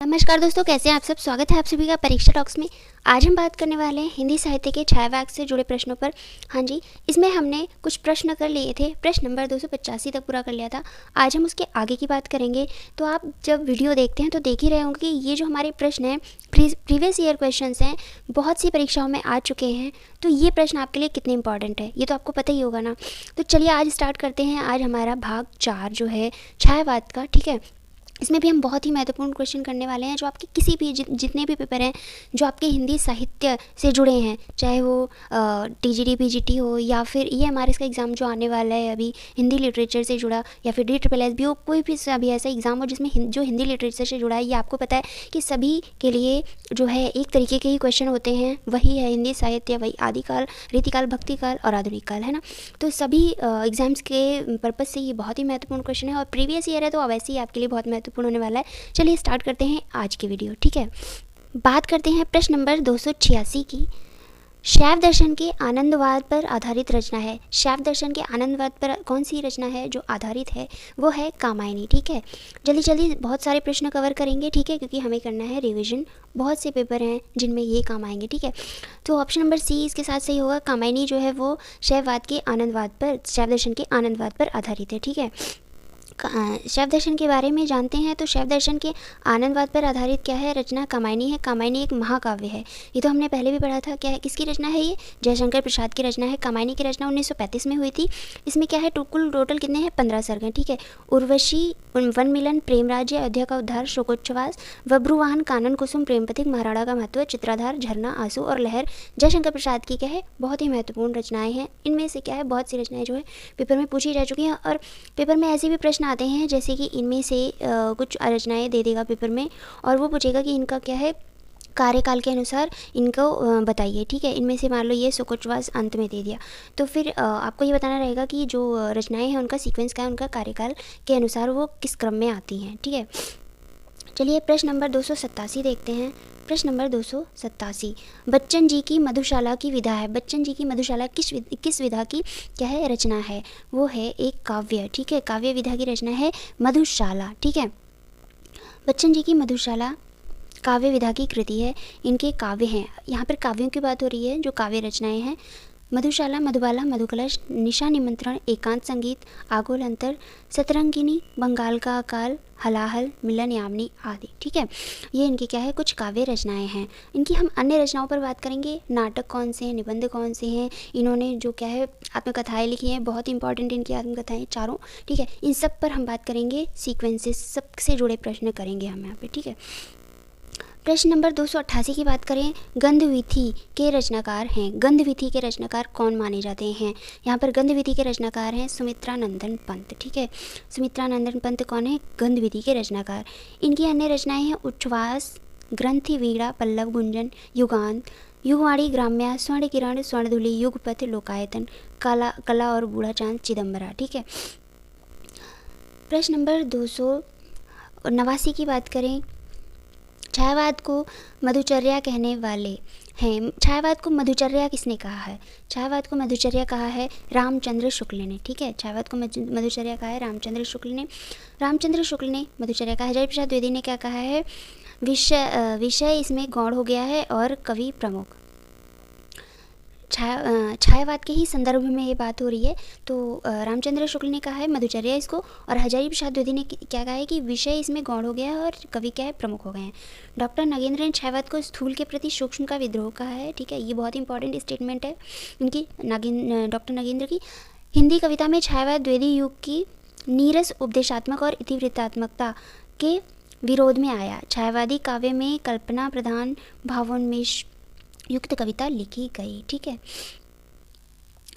नमस्कार दोस्तों, कैसे हैं आप सब। स्वागत है आप सभी का परीक्षा टॉक्स में। आज हम बात करने वाले हैं हिंदी साहित्य के छायावाग से जुड़े प्रश्नों पर। हाँ जी, इसमें हमने कुछ प्रश्न कर लिए थे, प्रश्न नंबर 285 तक पूरा कर लिया था। आज हम उसके आगे की बात करेंगे। तो आप जब वीडियो देखते हैं तो देख ही रहे होंगे कि ये जो हमारे प्रश्न हैं प्रीवियस ईयर क्वेश्चंस हैं, बहुत सी परीक्षाओं में आ चुके हैं। तो ये प्रश्न आपके लिए कितने इंपॉर्टेंट है ये तो आपको पता ही होगा ना। तो चलिए आज स्टार्ट करते हैं। आज हमारा भाग 4 जो है छायावाद का, ठीक है। इसमें भी हम बहुत ही महत्वपूर्ण क्वेश्चन करने वाले हैं जो आपके किसी भी जितने भी पेपर हैं जो आपके हिंदी साहित्य से जुड़े हैं, चाहे वो टीजीटी पीजीटी हो या फिर ये हमारे इसका एग्ज़ाम जो आने वाला है अभी हिंदी लिटरेचर से जुड़ा, या फिर DSSS भी हो, कोई भी अभी ऐसा एग्ज़ाम हो जिसमें जो हिंदी लिटरेचर से जुड़ा है। ये आपको पता है कि सभी के लिए जो है एक तरीके के ही क्वेश्चन होते हैं, वही है हिंदी साहित्य, वही आदिकाल, रीतिकाल, भक्तिकाल और आधुनिक काल, है ना। तो सभी एग्ज़ाम्स के पर्पज़ से ये बहुत ही महत्वपूर्ण क्वेश्चन है और प्रीवियस ईयर है तो वैसे ही आपके लिए बहुत महत्वपूर्ण होने वाला है। चलिए स्टार्ट करते हैं आज की वीडियो, ठीक है। बात करते हैं प्रश्न नंबर 286 की। शैव दर्शन के आनंदवाद पर आधारित रचना है। शैव दर्शन के आनंदवाद पर कौन सी रचना है जो आधारित है? वो है कामायनी, ठीक है। जल्दी जल्दी बहुत सारे प्रश्न कवर करेंगे, ठीक है, क्योंकि हमें करना है रिवीजन। बहुत से पेपर हैं जिनमें ये काम आएंगे, ठीक है। तो ऑप्शन नंबर सी इसके साथ सही होगा। कामायनी जो है वो शैववाद के आनंदवाद पर, शैव दर्शन के आनंदवाद पर आधारित है, ठीक है। शैव दर्शन के बारे में जानते हैं। तो शैव दर्शन के आनंदवाद पर आधारित क्या है? रचना कामायनी है। कामायनी एक महाकाव्य है, ये तो हमने पहले भी पढ़ा था। क्या है, किसकी रचना है? ये जयशंकर प्रसाद की रचना है। कामायनी की रचना 1935 में हुई थी। इसमें क्या है, टोटल कितने हैं? 15 सर्ग हैं, ठीक है। उर्वशी, वन मिलन, प्रेम राज्य, अयोध्या का उद्धार, शोकोच्छ्वास, बब्रुवाहन, कानन कुसुम, प्रेम पथिक, महाराणा का महत्व, चित्राधार, झरना, आंसू और लहर जयशंकर प्रसाद की क्या है, बहुत ही महत्वपूर्ण रचनाएं हैं। इनमें से क्या है, बहुत सी रचनाएं जो है पेपर में पूछी जा चुकी हैं और पेपर में ऐसे भी प्रश्न आते हैं जैसे कि इनमें से कुछ रचनाएं दे देगा पेपर में और वो पूछेगा कि इनका क्या है, कार्यकाल के अनुसार इनको बताइए, ठीक है। इनमें से मान लो ये शोकोच्छ्वास अंत में दे दिया तो फिर आपको ये बताना रहेगा कि जो रचनाएं हैं उनका सीक्वेंस क्या है, उनका कार्यकाल के अनुसार वो किस क्रम में आती हैं, ठीक है। चलिए प्रश्न नंबर 287 देखते हैं। प्रश्न नंबर 287, बच्चन जी की मधुशाला की विधा है। बच्चन जी की मधुशाला किस विधा की क्या है, रचना है? वो है एक काव्य, ठीक है। काव्य विधा की रचना है मधुशाला, ठीक है। बच्चन जी की मधुशाला काव्य विधा की कृति है। इनके काव्य हैं, यहाँ पर काव्यों की बात हो रही है, जो काव्य रचनाएं हैं। मधुशाला, मधुबाला, मधुकलश, निशा निमंत्रण, एकांत संगीत, आगोल अंतर, सतरंगिनी, बंगाल का अकाल, हलाहल, मिलन यामिनी आदि, ठीक है। ये इनकी क्या है, कुछ काव्य रचनाएं हैं। इनकी हम अन्य रचनाओं पर बात करेंगे। नाटक कौन से हैं, निबंध कौन से हैं, इन्होंने जो क्या है आत्मकथाएं लिखी हैं, बहुत इंपॉर्टेंट इनकी आत्मकथाएं चारों, ठीक है। इन सब पर हम बात करेंगे, सीक्वेंसेस सबसे जुड़े प्रश्न करेंगे हम यहाँ पे, ठीक है। प्रश्न नंबर 288 की बात करें, गंधविथि के रचनाकार हैं। गंधविथि के रचनाकार कौन माने जाते हैं? यहाँ पर गंधविथि के रचनाकार हैं सुमित्रानंदन पंत, ठीक है। सुमित्रानंदन पंत कौन है? गंधविथि के रचनाकार। इनकी अन्य रचनाएं हैं उच्छ्वास, ग्रंथि वीणा, पल्लव गुंजन, युगांत, युगवाणी, ग्राम्या, स्वर्ण किरण, स्वर्णधुली, युगपथ, लोकायतन, कला और बूढ़ा चांद, चिदम्बरा, ठीक है। प्रश्न नंबर 289 की बात करें, छायावाद को मधुचर्या कहने वाले हैं। छायावाद को मधुचर्या किसने कहा है? छायावाद को मधुचर्या कहा है रामचंद्र शुक्ल ने, ठीक है। छायावाद को मधुचर्या कहा है रामचंद्र शुक्ल ने। रामचंद्र शुक्ल ने मधुचर्या कहा है। हजारी प्रसाद द्विवेदी ने क्या कहा है? विषय इसमें गौण हो गया है और कवि प्रमुख। छायावाद के ही संदर्भ में ये बात हो रही है। तो रामचंद्र शुक्ल ने कहा है मधुचर्या इसको, और हजारी प्रसाद द्विवेदी ने क्या कहा है कि विषय इसमें गौण हो गया है और कवि क्या है, प्रमुख हो गए हैं। डॉक्टर नगेंद्र ने छायावाद को स्थूल के प्रति सूक्ष्म का विद्रोह कहा है, ठीक है। ये बहुत इंपॉर्टेंट स्टेटमेंट है इनकी, डॉक्टर नगेंद्र की। हिंदी कविता में छायावाद द्विवेदी युग की नीरस उपदेशात्मक और इतिवृत्तात्मकता के विरोध में आया। छायावादी काव्य में कल्पना प्रधान भावोन्मेष युक्त कविता लिखी गई, ठीक है।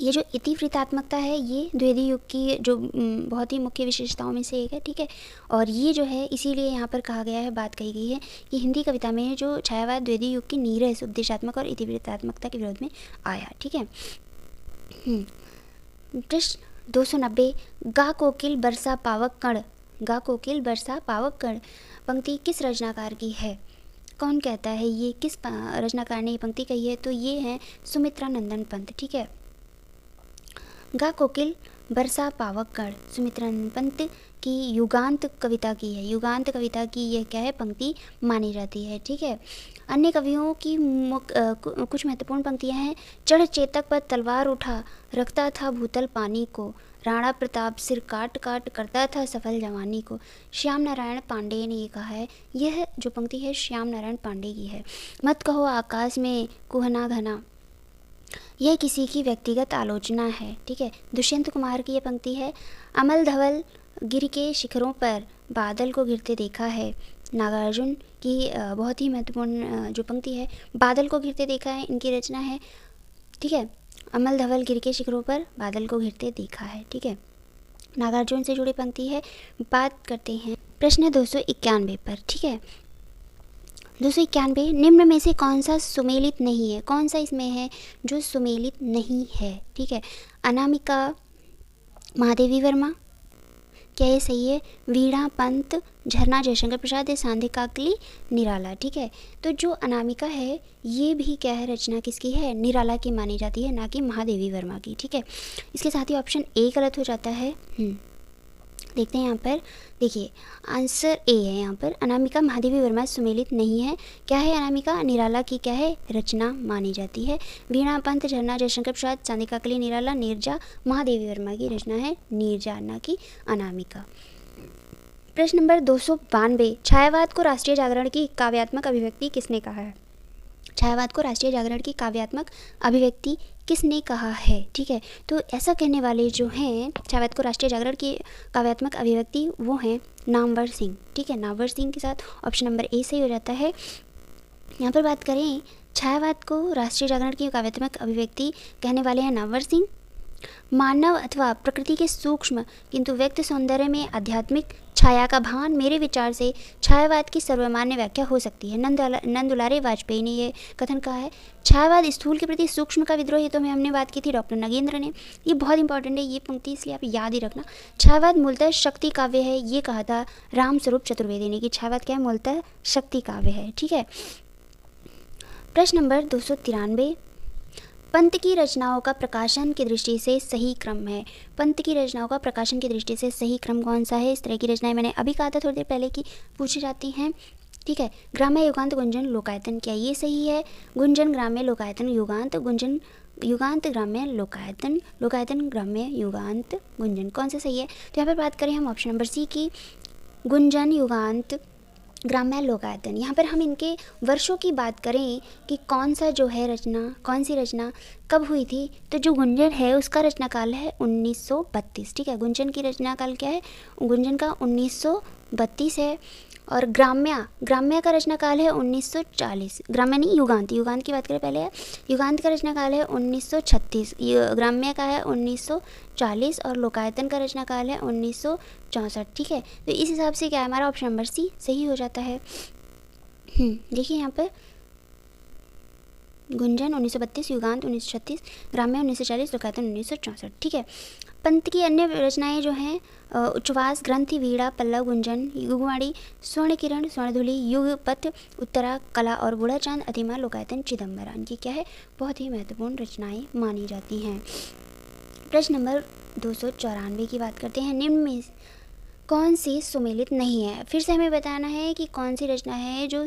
ये जो इतिवृत्तात्मकता है ये द्विवेदी युग की जो बहुत ही मुख्य विशेषताओं में से एक है, ठीक है। और ये जो है इसीलिए यहाँ पर कहा गया है, बात कही गई है कि हिंदी कविता में जो छायावाद द्विवेदी युग की नीरस उपदेशात्मक और इतिवृत्तात्मकता के विरोध में आया, ठीक है। प्रश्न 290, गा कोकिल बरसा पावक कण। गा कोकिल बरसा पावक कण पंक्ति किस रचनाकार की है? कौन कहता है ये, किस रचनाकार ने ये पंक्ति कही है? तो ये है सुमित्रानंदन पंत, ठीक है। गा कोकिल बरसा पावक कण सुमित्रानंदन पंत कि युगांत कविता की है, युगांत कविता की यह क्या है, पंक्ति मानी जाती है। ठीक है, अन्य कवियों की कुछ महत्वपूर्ण पंक्तियां हैं। चढ़ चेतक पर तलवार उठा, रखता था भूतल पानी को, राणा प्रताप सिर काट काट करता था सफल जवानी को। श्याम नारायण पांडे ने ये कहा है। यह जो पंक्ति है श्याम नारायण पांडे की है। मत कहो आकाश में कुहना घना, यह किसी की व्यक्तिगत आलोचना है। ठीक है, दुष्यंत कुमार की यह पंक्ति है। अमल धवल गिर के शिखरों पर बादल को गिरते देखा है। नागार्जुन की बहुत ही महत्वपूर्ण जो पंक्ति है, बादल को गिरते देखा है, इनकी रचना है। ठीक है, अमल धवल गिर के शिखरों पर बादल को गिरते देखा है। ठीक है, नागार्जुन से जुड़ी पंक्ति है। बात करते हैं प्रश्न 291 पर। ठीक है, 291, निम्न में से कौन सा सुमेलित नहीं है, कौन सा इसमें है जो सुमेलित नहीं है। ठीक है, अनामिका महादेवी वर्मा, क्या ये सही है? वीणा पंत, झरना जयशंकर प्रसाद, सांधे काकली, निराला। ठीक है, तो जो अनामिका है ये भी क्या है, रचना किसकी है, निराला की मानी जाती है, ना कि महादेवी वर्मा की। ठीक है, इसके साथ ही ऑप्शन ए गलत हो जाता है। देखते हैं यहाँ पर, देखिए आंसर ए है यहाँ पर, अनामिका महादेवी वर्मा सुमेलित नहीं है। क्या है अनामिका? निराला की क्या है, रचना मानी जाती है। वीणा पंत, झरना जयशंकर प्रसाद, सांधे काकली, निराला, नीरजा महादेवी वर्मा की रचना है, नीरजा ना कि अनामिका। प्रश्न नंबर 292, छायावाद को राष्ट्रीय जागरण की काव्यात्मक अभिव्यक्ति किसने कहा है? छायावाद को राष्ट्रीय जागरण की काव्यात्मक अभिव्यक्ति किसने कहा है? ठीक है, तो ऐसा कहने वाले जो हैं छायावाद को राष्ट्रीय जागरण की काव्यात्मक अभिव्यक्ति, वो हैं नामवर सिंह। ठीक है, नामवर सिंह के साथ ऑप्शन नंबर ए सही हो जाता है। यहाँ पर बात करें छायावाद को राष्ट्रीय जागरण की काव्यात्मक अभिव्यक्ति कहने वाले हैं नामवर सिंह। मानव अथवा प्रकृति के सूक्ष्म किंतु व्यक्त सौंदर्य में आध्यात्मिक छाया का भान मेरे विचार से छायावाद की सर्वमान्य व्याख्या हो सकती है। नंद दुलारे वाजपेयी ने ये कथन कहा है। छायावाद स्थूल के प्रति सूक्ष्म का विद्रोह, ये तो हमने बात की थी डॉक्टर नगेंद्र ने। ये बहुत इंपॉर्टेंट है ये पंक्ति, इसलिए आप याद ही रखना। छायावाद मूलतः शक्ति काव्य है, ये कहा था रामस्वरूप चतुर्वेदी ने कि छायावाद क्या है, मूलतः शक्ति काव्य है। ठीक है, प्रश्न नंबर 293, पंत की रचनाओं का प्रकाशन की दृष्टि से सही क्रम है। पंत की रचनाओं का प्रकाशन की दृष्टि से सही क्रम कौन सा है? इस तरह की रचनाएं मैंने अभी कहा था थोड़ी देर पहले की पूछी जाती हैं। ठीक है, ग्राम्य युगांत गुंजन लोकायतन, क्या ये सही है? गुंजन ग्राम्य लोकायतन युगांत, गुंजन युगांत ग्राम्य लोकायतन, लोकायतन ग्राम्य युगांत गुंजन, कौन सा सही है? तो यहाँ पर बात करें हम ऑप्शन नंबर सी की, गुंजन युगांत ग्राम्य लोकायतन। यहाँ पर हम इनके वर्षों की बात करें कि कौन सा जो है रचना, कौन सी रचना कब हुई थी, तो जो गुंजन है उसका रचना काल है 1932। ठीक है, गुंजन की रचना काल क्या है? गुंजन का 1932 है। और ग्राम्य का रचना काल है 1940। ग्राम्य नहीं, युगांत की बात करें पहले है। युगांत का रचना काल है 1936, ग्राम्य का है 1940 और लोकायतन का रचना काल है 1964। ठीक है, तो इस हिसाब से क्या है हमारा ऑप्शन नंबर सी सही हो जाता है। देखिए यहाँ पर गुंजन 1932, युगांत 1936, ग्राम्य 1940, लोकायतन 1964। ठीक है, पंत की अन्य रचनाएं जो हैं उच्छ्वास, ग्रंथि, वीणा, पल्लव, गुंजन, युगवाणी, स्वर्ण किरण, स्वर्णधुली, युगपथ, उत्तरा, कला और बूढ़ा चांद, अतिमा, लोकायतन, चिदम्बरा, इनकी क्या है, बहुत ही महत्वपूर्ण रचनाएं मानी जाती हैं। प्रश्न नंबर 294 की बात करते हैं। निम्न में कौन सी सुमेलित नहीं है? फिर से हमें बताना है कि कौन सी रचना है जो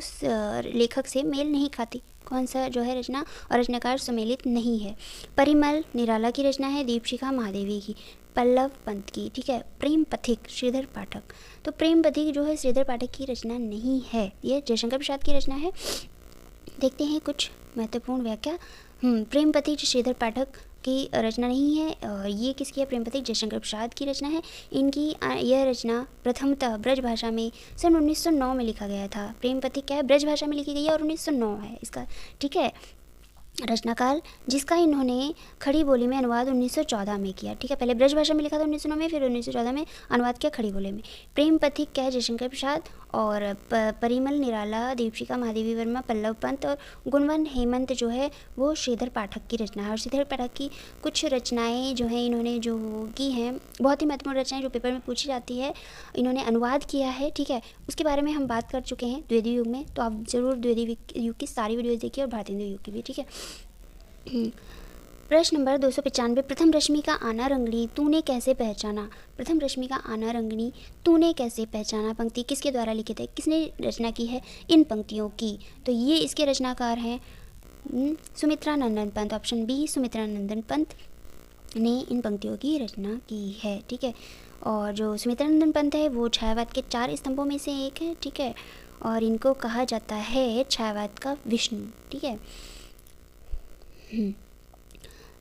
लेखक से मेल नहीं खाती, कौन सा जो है रचना और रचनाकार सुमेलित नहीं है। परिमल निराला की रचना है, दीपशिखा महादेवी की, पल्लव पंत की। ठीक है, प्रेम पथिक श्रीधर पाठक, तो प्रेम पथिक जो है श्रीधर पाठक की रचना नहीं है, ये जयशंकर प्रसाद की रचना है। देखते हैं कुछ महत्वपूर्ण व्याख्या। प्रेम पथिक श्रीधर पाठक की रचना नहीं है, ये किसकी है? प्रेम पथिक जयशंकर प्रसाद की रचना है। इनकी यह रचना प्रथमतः ब्रज भाषा में सन 1909 में लिखा गया था। प्रेम पथिक क्या है, ब्रज भाषा में लिखी गई है और 1909 है इसका। ठीक है, रचनाकाल जिसका इन्होंने खड़ी बोली में अनुवाद 1914 में किया। ठीक है, पहले ब्रज भाषा में लिखा था 1909 में, फिर 1914 में अनुवाद किया खड़ी बोली में। प्रेम पथिक क्या है? जयशंकर प्रसाद। और परिमल निराला, दीपशिखा महादेवी वर्मा, पल्लव पंत और गुणवन हेमंत जो है वो श्रीधर पाठक की रचना है। और श्रीधर पाठक की कुछ रचनाएं जो हैं इन्होंने जो की हैं, बहुत ही महत्वपूर्ण रचनाएं जो पेपर में पूछी जाती है, इन्होंने अनुवाद किया है। ठीक है, उसके बारे में हम बात कर चुके हैं द्विवेदी युग में, तो आप ज़रूर द्विवेदी युग की सारी वीडियोज़ देखिए और भारतेंदु युग की भी। ठीक है, प्रश्न नंबर 295, प्रथम रश्मि का आना रंगनी तूने कैसे पहचाना। प्रथम रश्मि का आना रंगनी तूने कैसे पहचाना पंक्ति किसके द्वारा लिखित है, किसने रचना की है इन पंक्तियों की। तो ये इसके रचनाकार हैं सुमित्रा नंदन पंत। ऑप्शन बी सुमित्रा नंदन पंत ने इन पंक्तियों की रचना की है। ठीक है, और जो सुमित्रा नंदन पंत है वो छायावाद के 4 स्तंभों में से एक है। ठीक है, और इनको कहा जाता है छायावाद का विष्णु। ठीक है।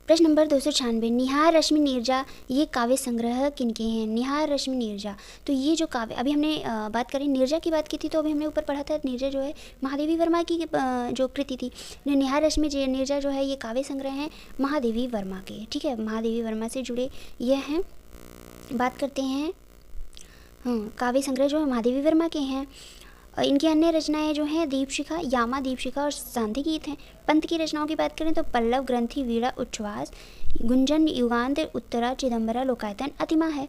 प्रश्न नंबर 296, निहार रश्मि नीरजा ये काव्य संग्रह किनके हैं। निहार रश्मि नीरजा, तो ये जो काव्य अभी हमने बात करी नीरजा की बात की थी, तो अभी हमने ऊपर पढ़ा था नीरजा जो है महादेवी वर्मा की जो कृति थी। निहार रश्मि नीरजा जो है ये काव्य संग्रह हैं महादेवी वर्मा के। ठीक है, महादेवी वर्मा से जुड़े ये हैं। बात करते हैं काव्य संग्रह जो है महादेवी वर्मा के हैं। इनकी अन्य रचनाएं जो हैं दीपशिखा, यामा दीपशिखा और सांध्य गीत हैं। पंत की रचनाओं की बात करें तो पल्लव, ग्रंथि, वीणा, उच्छ्वास, गुंजन, युगांत, उत्तरा, चिदंबरा, लोकायतन, अतिमा है।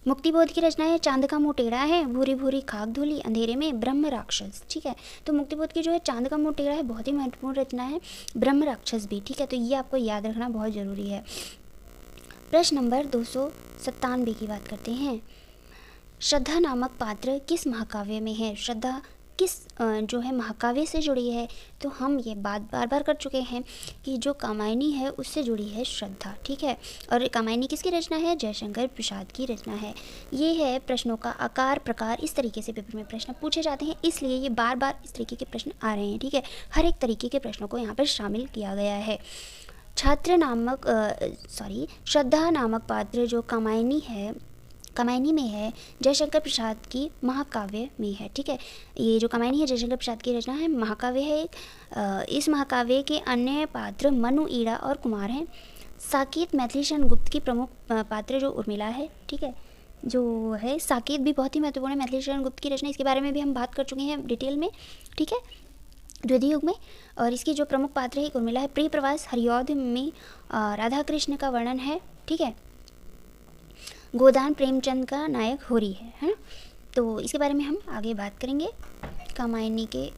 मुक्तिबोध की रचनाएं चांद का मुँह टेढ़ा है, भूरी भूरी खाक धूली, अंधेरे में, ब्रह्म राक्षस। ठीक है, तो मुक्तिबोध की जो है चांद का मुँह टेढ़ा है बहुत ही महत्वपूर्ण रचना है, ब्रह्म राक्षस भी। ठीक है, तो ये आपको याद रखना बहुत ज़रूरी है। प्रश्न नंबर 297 की बात करते हैं। श्रद्धा नामक पात्र किस महाकाव्य में है। श्रद्धा किस जो है महाकाव्य से जुड़ी है, तो हम ये बात बार बार कर चुके हैं कि जो कामायनी है उससे जुड़ी है श्रद्धा। ठीक है, और कामायनी किसकी रचना है, जयशंकर प्रसाद की रचना है। ये है प्रश्नों का आकार प्रकार, इस तरीके से पेपर में प्रश्न पूछे जाते हैं, इसलिए ये बार बार इस तरीके के प्रश्न आ रहे हैं। ठीक है, हर एक तरीके के प्रश्नों को यहाँ पर शामिल किया गया है। श्रद्धा नामक पात्र जो कामायनी में है, जयशंकर प्रसाद की महाकाव्य में है। ठीक है, ये जो कामायनी है जयशंकर प्रसाद की रचना है, महाकाव्य है एक। इस महाकाव्य के अन्य पात्र मनु, ईड़ा और कुमार हैं। साकेत मैथिली शरण गुप्त की प्रमुख पात्र जो उर्मिला है। ठीक है, जो है साकेत भी बहुत ही महत्वपूर्ण है मैथिली शरण गुप्त की रचना, इसके बारे में भी हम बात कर चुके हैं डिटेल में। ठीक है, द्वितीय युग में, और इसकी जो प्रमुख पात्र है उर्मिला है। प्रिय प्रवास हरिऔध में राधा कृष्ण का वर्णन है। ठीक है, गोदान प्रेमचंद का नायक होरी है ना। तो इसके बारे में हम आगे बात करेंगे। कामायनी के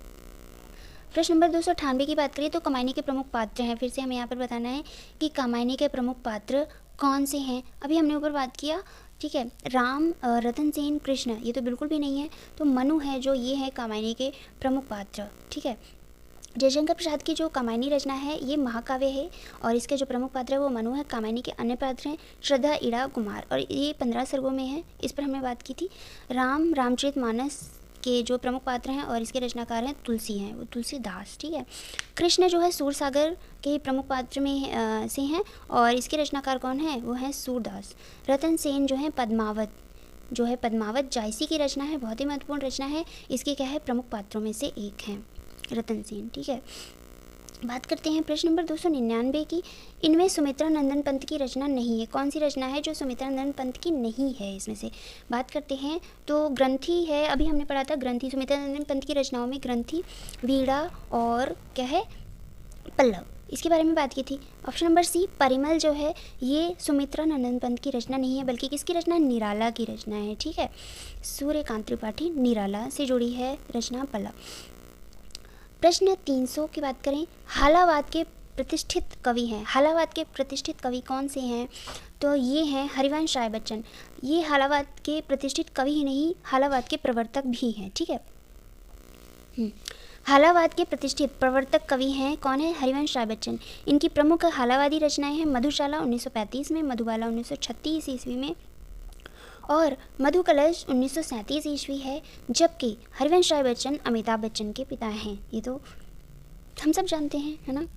प्रश्न नंबर 298 की बात करें तो कामायनी के प्रमुख पात्र हैं। फिर से हमें यहाँ पर बताना है कि कामायनी के प्रमुख पात्र कौन से हैं। अभी हमने ऊपर बात किया, ठीक है, राम, रतन सेन, कृष्ण, ये तो बिल्कुल भी नहीं है। तो मनु है जो ये है कामायनी के प्रमुख पात्र। ठीक है, जयशंकर प्रसाद की जो कामायनी रचना है ये महाकाव्य है, और इसके जो प्रमुख पात्र है वो मनु है। कामायनी के अन्य पात्र हैं श्रद्धा, ईड़ा, कुमार, और ये 15 सर्गों में है, इस पर हमने बात की थी। रामचरितमानस के जो प्रमुख पात्र हैं और इसके रचनाकार हैं तुलसी हैं, वो तुलसीदास। ठीक है, कृष्ण जो है सूरसागर के प्रमुख पात्र में से हैं, और इसके रचनाकार कौन है, वो हैं सूरदास। रतन सेन जो है पद्मावत जायसी की रचना है, बहुत ही महत्वपूर्ण रचना है, इसके क्या है प्रमुख पात्रों में से एक हैं रतन सेन। ठीक है, बात करते हैं प्रश्न नंबर 299 की। इनमें सुमित्रा नंदन पंत की रचना नहीं है। कौन सी रचना है जो सुमित्रा नंदन पंत की नहीं है, इसमें से बात करते हैं तो ग्रंथि है। अभी हमने पढ़ा था ग्रंथि, सुमित्रा नंदन पंत की रचनाओं में ग्रंथि, वीणा और क्या है पल्लव, इसके बारे में बात की थी। ऑप्शन नंबर सी परिमल जो है ये सुमित्रा नंदन पंत की रचना नहीं है, बल्कि किसकी रचना, निराला की रचना है। ठीक है, सूर्यकांत त्रिपाठी निराला से जुड़ी है रचना पल्लव। प्रश्न 300 की बात करें, हालावाद के प्रतिष्ठित कवि हैं। हालावाद के प्रतिष्ठित कवि कौन से हैं, तो ये हैं हरिवंश राय बच्चन। ये हालावाद के प्रतिष्ठित कवि ही नहीं, हालावाद के प्रवर्तक भी हैं। ठीक है, हालावाद के प्रतिष्ठित प्रवर्तक कवि हैं कौन है, हरिवंश राय बच्चन। इनकी प्रमुख हालावादी रचनाएं हैं मधुशाला 1935 में, मधुबाला 1936 ईस्वी में, और मधुकलश 1937 ईस्वी है। जबकि हरिवंश राय बच्चन अमिताभ बच्चन के पिता हैं, ये तो हम सब जानते हैं, है ना।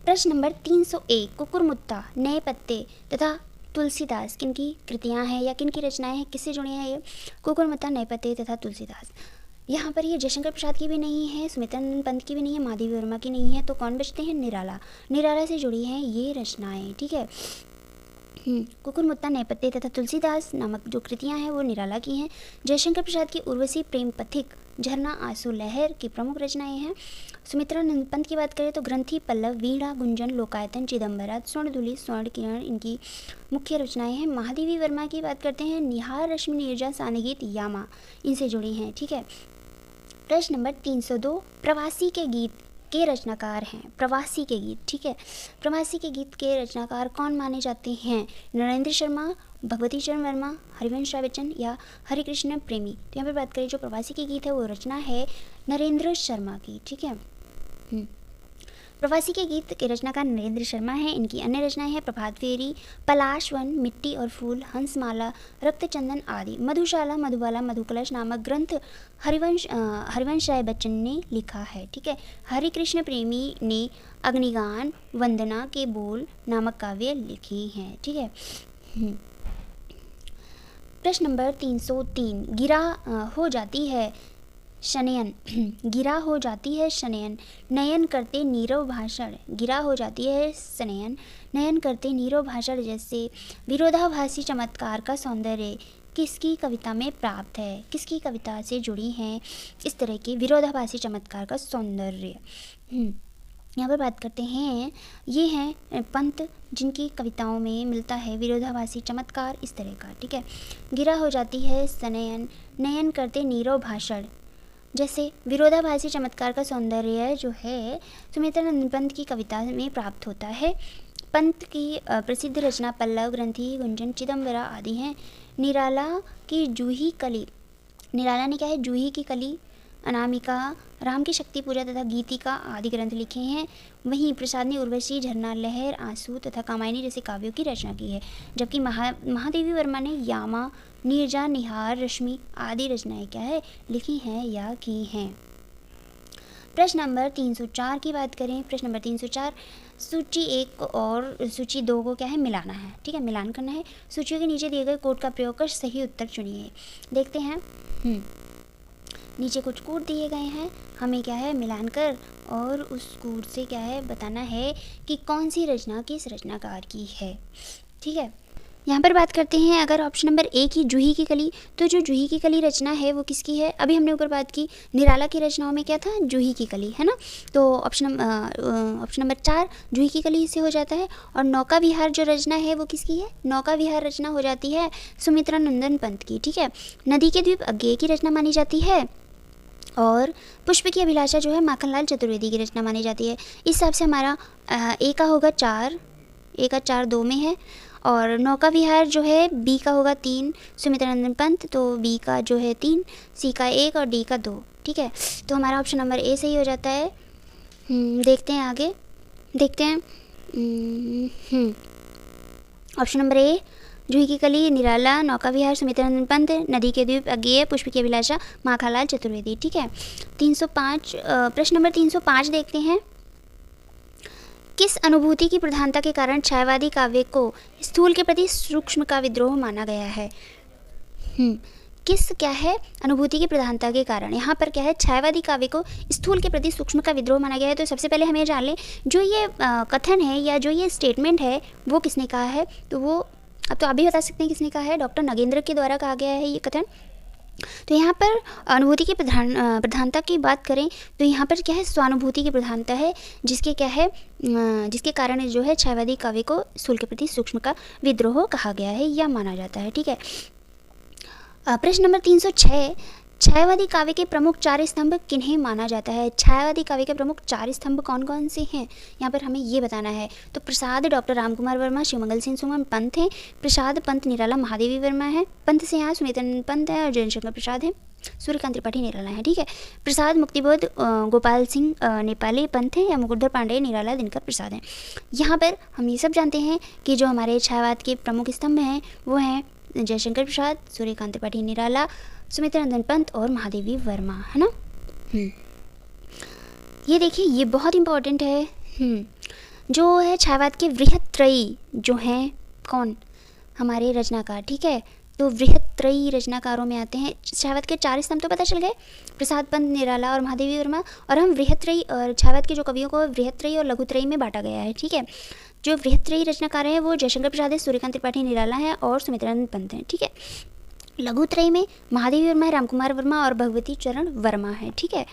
प्रश्न नंबर 301, कुकुरमुत्ता, नए पत्ते तथा तुलसीदास किनकी कृतियां हैं या किनकी रचनाएं हैं, किससे जुड़ी हैं ये, कुकुरमुत्ता, नए पत्ते तथा तुलसीदास। यहाँ पर ये जयशंकर प्रसाद की भी नहीं है, सुमित्रा नंदन पंत की भी नहीं है, महादेवी वर्मा की नहीं है, तो कौन बचते हैं, निराला से जुड़ी हैं ये रचनाएं। ठीक है, कुकुरमुत्ता, नए पत्ते तथा तुलसीदास नामक जो कृतियां हैं वो निराला की हैं। जयशंकर प्रसाद की उर्वशी, प्रेम पथिक, झरना, आंसू लहर की प्रमुख रचनाएं हैं। सुमित्रा नंदन पंत की बात करें तो ग्रंथि, पल्लव, वीणा, गुंजन, लोकायतन, चिदंबरा, स्वर्णधुली, स्वर्ण किरण इनकी मुख्य रचनाएं हैं। महादेवी वर्मा की बात करते हैं, निहार रश्मि नीरजा, सांध्य यामा इनसे जुड़ी हैं। ठीक है, प्रश्न नंबर 302, प्रवासी के गीत के रचनाकार हैं? प्रवासी के गीत, ठीक है। प्रवासी के गीत के रचनाकार कौन माने जाते हैं? नरेंद्र शर्मा, भगवती चरण वर्मा, हरिवंश राय बच्चन या हरिकृष्ण प्रेमी। तो यहाँ पर बात करें जो प्रवासी के गीत है वो रचना है नरेंद्र शर्मा की, ठीक है। प्रवासी के गीत के रचनाकार नरेंद्र शर्मा है। इनकी अन्य रचनाएं हैं प्रभात फेरी, पलाश वन, मिट्टी और फूल, हंसमाला, रक्तचंदन आदि। मधुशाला, मधुबाला, मधुकलश नामक ग्रंथ हरिवंश राय बच्चन ने लिखा है, ठीक है। हरिकृष्ण प्रेमी ने अग्निगान, वंदना के बोल नामक काव्य लिखे हैं, ठीक है। प्रश्न नंबर 303, गिरा हो जाती है शनयन। गिरा हो जाती है शनयन, नयन करते नीरव भाषण। गिरा हो जाती है शनयन, नयन करते नीरव भाषण जैसे विरोधाभासी चमत्कार का सौंदर्य किसकी कविता में प्राप्त है? किसकी कविता से जुड़ी हैं इस तरह के विरोधाभासी चमत्कार का सौंदर्य? यहाँ पर बात करते हैं, ये हैं पंत जिनकी कविताओं में मिलता है विरोधाभासी चमत्कार इस तरह का, ठीक है। गिरा हो जाती है सनयन, नयन करते नीरव भाषण जैसे विरोधाभासी चमत्कार का सौंदर्य जो है सुमित्रानंद पंत की कविता में प्राप्त होता है। पंत की प्रसिद्ध रचना पल्लव, ग्रंथि, गुंजन, चिदम्बरा आदि हैं। निराला की जूही कली, निराला ने क्या है जूही की कली, अनामिका, राम की शक्ति पूजा तथा गीतिका आदि ग्रंथ लिखे हैं। वहीं प्रसाद ने उर्वशी, झरना, लहर, आंसू तथा कामायनी जैसे काव्यों की रचना की है। जबकि महादेवी वर्मा ने यामा, नीरजा, निहार, रश्मि आदि रचनाएं क्या है लिखी हैं या की हैं। प्रश्न नंबर 304 की बात करें। प्रश्न नंबर 304, सूची 1 और सूची 2 को क्या है मिलाना है, ठीक है, मिलान करना है। सूचियों के नीचे दिए गए कोड का प्रयोग कर सही उत्तर चुनिए। देखते हैं, नीचे कुछ कोड दिए गए हैं, हमें क्या है मिलान कर और उस कोड से क्या है बताना है कि कौन सी रचना किस रचनाकार की है, ठीक है। यहाँ पर बात करते हैं अगर ऑप्शन नंबर ए की जूही की कली, तो जो जूही की कली रचना है वो किसकी है? अभी हमने ऊपर बात की निराला की रचनाओं में क्या था जूही की कली, है ना। तो ऑप्शन नंबर 4 जूही की कली से हो जाता है। और नौका विहार जो रचना है वो किसकी है? नौका विहार रचना हो जाती है सुमित्रानंदन पंत की, ठीक है। नदी के द्वीप अज्ञेय की रचना मानी जाती है। और पुष्प की अभिलाषा जो है माखनलाल चतुर्वेदी की रचना मानी जाती है। इस हिसाब से हमारा ए का होगा 4, ए का 4 2 में है। और नौका विहार जो है बी का होगा 3 सुमित्रानंदन पंत, तो बी का जो है 3, सी का 1 और डी का 2, ठीक है। तो हमारा ऑप्शन नंबर ए सही हो जाता है। देखते हैं आगे, देखते हैं। ऑप्शन नंबर ए जूही की कली, निराला, नौका विहार, सुमित्रानंदन पंत, नदी के द्वीप अज्ञेय, पुष्प की अभिलाषा, माखनलाल चतुर्वेदी, ठीक है। 305 प्रश्न नंबर 305 देखते हैं। किस अनुभूति की प्रधानता के कारण छायावादी काव्य को स्थूल के प्रति सूक्ष्म का विद्रोह माना गया है? किस क्या है अनुभूति की प्रधानता के कारण, यहाँ पर क्या है छायावादी काव्य को स्थूल के प्रति सूक्ष्म का विद्रोह माना गया है। तो सबसे पहले हमें जान लें जो ये कथन है या जो ये स्टेटमेंट है वो किसने कहा है। तो वो अब तो आप भी बता सकते हैं किसने कहा है, डॉक्टर नगेंद्र के द्वारा कहा गया है ये कथन। तो यहाँ पर अनुभूति की प्रधानता की बात करें तो यहाँ पर क्या है स्वानुभूति की प्रधानता है, जिसके क्या है जिसके कारण जो है छायावादी काव्य को स्थूल के प्रति सूक्ष्म का विद्रोह कहा गया है या माना जाता है, ठीक है। प्रश्न नंबर 306, छायावादी काव्य के प्रमुख 4 स्तंभ किन्हें माना जाता है? छायावादी काव्य के प्रमुख 4 स्तंभ कौन कौन से हैं यहाँ पर हमें ये बताना है। तो प्रसाद डॉक्टर रामकुमार वर्मा, शिवमंगल सिंह सुमन पंत हैं। प्रसाद पंत निराला महादेवी वर्मा है। पंत से यहाँ सुमित्रानंद पंत है और जयशंकर प्रसाद है। सूर्यकांत त्रिपाठी निराला है, ठीक है। प्रसाद मुक्तिबोध गोपाल सिंह नेपाली पंत हैं या मुकुटधर पांडे निराला दिनकर प्रसाद हैं। यहाँ पर हम ये सब जानते हैं कि जो हमारे छायावाद के प्रमुख स्तंभ हैं वो हैं जयशंकर प्रसाद, सूर्यकांत त्रिपाठी निराला, सुमित्रानंदन पंत और महादेवी वर्मा, है ना। ये देखिए ये बहुत इंपॉर्टेंट है। जो है छायावाद के वृहत्त्रयी जो हैं कौन हमारे रचनाकार, ठीक है। तो वृहत्त्रयी रचनाकारों में आते हैं। छायावाद के 4 स्तंभ तो पता चल गए, प्रसाद पंत निराला और महादेवी वर्मा। और हम वृहत्त्रयी और छायावाद के जो कवियों को वृहत्त्रयी और लघुत्रयी में बांटा गया है, ठीक है। जो वृहत्त्रयी रचनाकार हैं वो जयशंकर प्रसाद है, सूर्यकांत त्रिपाठी निराला है और सुमित्रानंद पंत हैं, ठीक है। लघुत्रयी में महादेवी वर्मा है, रामकुमार वर्मा और भगवती चरण वर्मा है, ठीक है।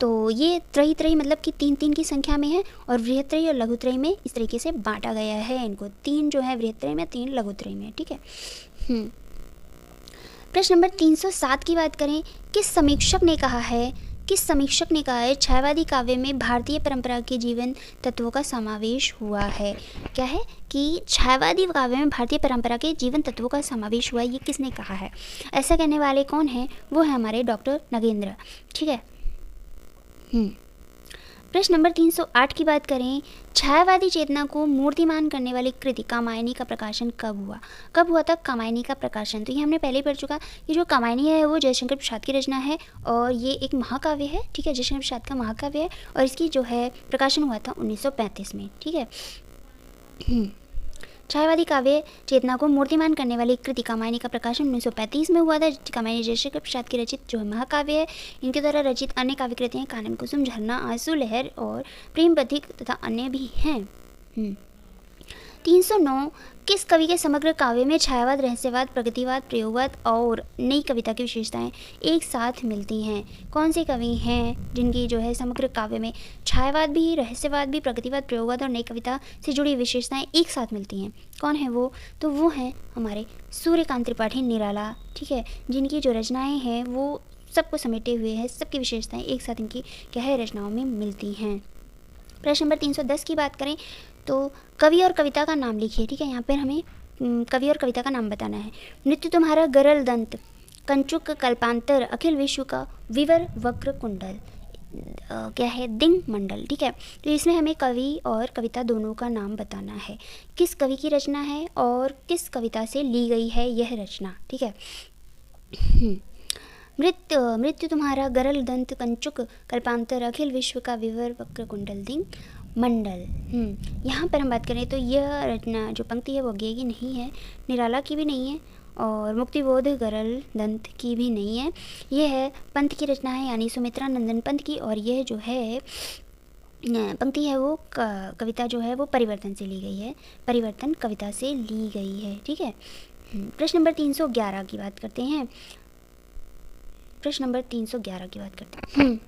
तो ये त्रयी मतलब कि 3-3 की संख्या में है और वृहत्त्रयी और लघुत्रयी में इस तरीके से बांटा गया है इनको। 3 जो है वृहत्त्रयी में, 3 लघुत्रयी में, ठीक है। प्रश्न नंबर 307 की बात करें, किस समीक्षक ने कहा है किस समीक्षक ने कहा है छायावादी काव्य में भारतीय परंपरा के जीवन तत्वों का समावेश हुआ है? क्या है कि छायावादी काव्य में भारतीय परंपरा के जीवन तत्वों का समावेश हुआ है, ये किसने कहा है? ऐसा कहने वाले कौन है? वो है हमारे डॉक्टर नगेंद्र। ठीक है। प्रश्न नंबर 308 की बात करें, छायावादी चेतना को मूर्तिमान करने वाली कृति कामायनी का प्रकाशन कब हुआ? कब हुआ था कामायनी का प्रकाशन? तो ये हमने पहले ही पढ़ चुका कि जो कामायनी है वो जयशंकर प्रसाद की रचना है और ये एक महाकाव्य है। ठीक है, जयशंकर प्रसाद का महाकाव्य है और इसकी जो है प्रकाशन हुआ था 1935 में। ठीक है। छायावादी काव्य चेतना को मूर्तिमान करने वाली कृति कामायनी का प्रकाशन 1935 में हुआ था। कामायनी जयशंकर प्रसाद की रचित जो है महाकाव्य है। इनके द्वारा रचित अन्य काव्य कृतियाँ कानन कुसुम, झरना, आंसू लहर और प्रेम पथिक तथा अन्य भी हैं। 309 किस कवि के समग्र काव्य में छायावाद, रहस्यवाद, प्रगतिवाद, प्रयोगवाद और नई कविता की विशेषताएं एक साथ मिलती हैं? कौन से कवि हैं जिनकी जो है समग्र काव्य में छायावाद भी, रहस्यवाद भी, प्रगतिवाद, प्रयोगवाद और नई कविता से जुड़ी विशेषताएं एक साथ मिलती हैं? कौन है वो? तो वो हैं हमारे सूर्यकांत त्रिपाठी निराला। ठीक है, जिनकी जो रचनाएँ हैं वो सबको समेटे हुए हैं, सबकी विशेषताएँ एक साथ इनकी क्या है रचनाओं में मिलती हैं। प्रश्न नंबर 310 की बात करें तो कवि और कविता का नाम लिखिए। ठीक है, यहाँ पर हमें कवि और कविता का नाम बताना है। नृत्य तुम्हारा गरल दंत, कंचुक कल्पांतर, अखिल विश्व का विवर वक्र कुंडल, क्या है दिंग मंडल। ठीक है, तो इसमें हमें कवि और कविता दोनों का नाम बताना है। किस कवि की रचना है और किस कविता से ली गई है यह रचना? ठीक है। मृत्यु तुम्हारा गरल दंत, कंचुक कल्पांतर, अखिल विश्व का विवर वक्र कुंडल दिंग मंडल। यहाँ पर हम बात करें तो यह रचना जो पंक्ति है वो अज्ञेय की नहीं है, निराला की भी नहीं है और मुक्तिबोध गरल दंत की भी नहीं है। यह है पंत की रचना है, यानी सुमित्रा नंदन पंत की। और यह जो है पंक्ति है वो कविता जो है वो परिवर्तन से ली गई है, परिवर्तन कविता से ली गई है। ठीक है। प्रश्न नंबर 311 की बात करते हैं। प्रश्न नंबर 311 की बात करते हैं।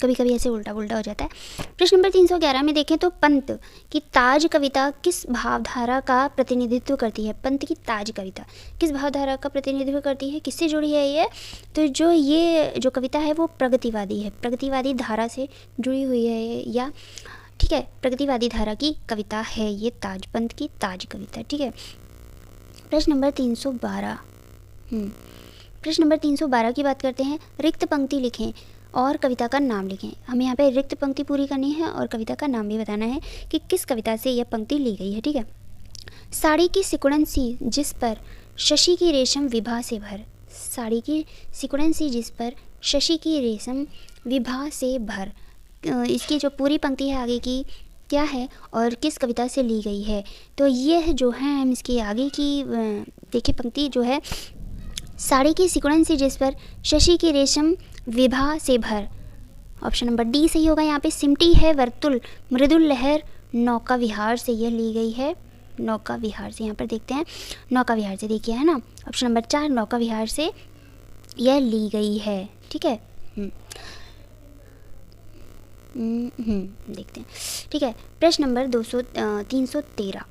कभी कभी ऐसे उल्टा पुल्टा हो जाता है। प्रश्न नंबर 311 में देखें तो पंत की ताज कविता किस भावधारा का प्रतिनिधित्व करती है? पंत की ताज कविता किस भावधारा का प्रतिनिधित्व करती है? किससे जुड़ी है ये? तो ये जो कविता है वो प्रगतिवादी है, प्रगतिवादी धारा से जुड़ी हुई है या ठीक है, प्रगतिवादी धारा की कविता है ये ताज, पंत की ताज कविता। ठीक है। प्रश्न नंबर 312 प्रश्न नंबर 312 की बात करते हैं। रिक्त पंक्ति लिखें और कविता का नाम लिखें। हमें यहाँ पे रिक्त पंक्ति पूरी करनी है और कविता का नाम भी बताना है कि किस कविता से यह पंक्ति ली गई है। ठीक है। साड़ी की सिकुड़न सी जिस पर शशि की रेशम विभा से भर, साड़ी की सिकुड़न सी जिस पर शशि की रेशम विभा से भर, इसकी जो पूरी पंक्ति है आगे की क्या है और किस कविता से ली गई है? तो यह जो है हम इसके आगे की देखिए पंक्ति जो है, साड़ी की सिकुड़न सी जिस पर शशि की रेशम विभा से भर, ऑप्शन नंबर डी सही होगा। यहाँ पे सिमटी है वर्तुल मृदुल लहर नौका विहार से यह ली गई है, नौका विहार से। यहाँ पर देखते हैं नौका विहार से, देखिए है ना, ऑप्शन नंबर 4 नौका विहार से यह ली गई है। ठीक है। देखते हैं। ठीक है। प्रश्न नंबर 313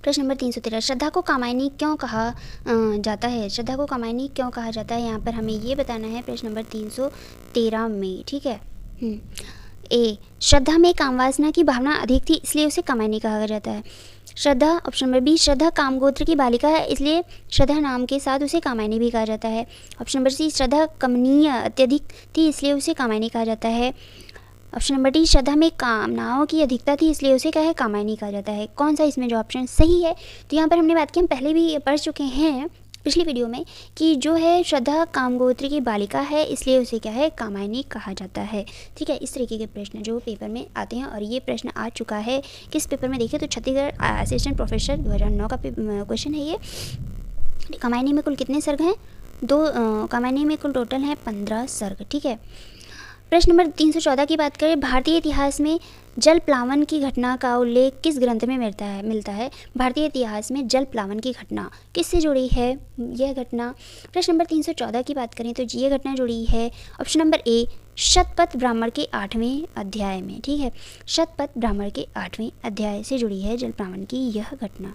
प्रश्न नंबर 313 श्रद्धा को कामायनी क्यों कहा जाता है? श्रद्धा को कामायनी क्यों कहा जाता है यहाँ पर हमें ये बताना है प्रश्न नंबर 313 में। ठीक है। ए, श्रद्धा में कामवासना की भावना अधिक थी इसलिए उसे कामायनी कहा जाता है। श्रद्धा, ऑप्शन नंबर बी, श्रद्धा कामगोत्र की बालिका है इसलिए श्रद्धा नाम के साथ उसे कामायनी भी कहा जाता है। ऑप्शन नंबर सी, श्रद्धा कमनीय अत्यधिक थी इसलिए उसे कामायनी कहा जाता है। ऑप्शन नंबर डी, श्रद्धा में कामनाओं की अधिकता थी इसलिए उसे क्या है कामायनी कहा जाता है। कौन सा इसमें जो ऑप्शन सही है? तो यहाँ पर हमने बात की, हम पहले भी पढ़ चुके हैं पिछली वीडियो में कि जो है श्रद्धा कामगोत्र की बालिका है इसलिए उसे क्या है कामायनी कहा जाता है। ठीक है। इस तरीके के प्रश्न जो पेपर में आते हैं और ये प्रश्न आ चुका है किस पेपर में देखिए तो छत्तीसगढ़ असिस्टेंट प्रोफेसर 2009 का क्वेश्चन है ये। कामायनी में कुल कितने सर्ग हैं? 2। कामायनी में कुल टोटल हैं 15 सर्ग। ठीक है। प्रश्न नंबर 314 की बात करें, भारतीय इतिहास में जल प्लावन की घटना का उल्लेख किस ग्रंथ में मिलता है? भारतीय इतिहास में जल प्लावन की घटना किससे जुड़ी है यह घटना? प्रश्न नंबर 314 की बात करें तो ये घटना जुड़ी है option number A, Shatapatha Brahmana के 8वें अध्याय में। ठीक है। शतपथ ब्राह्मण के 8वें अध्याय से जुड़ी है जल प्लावन की यह घटना।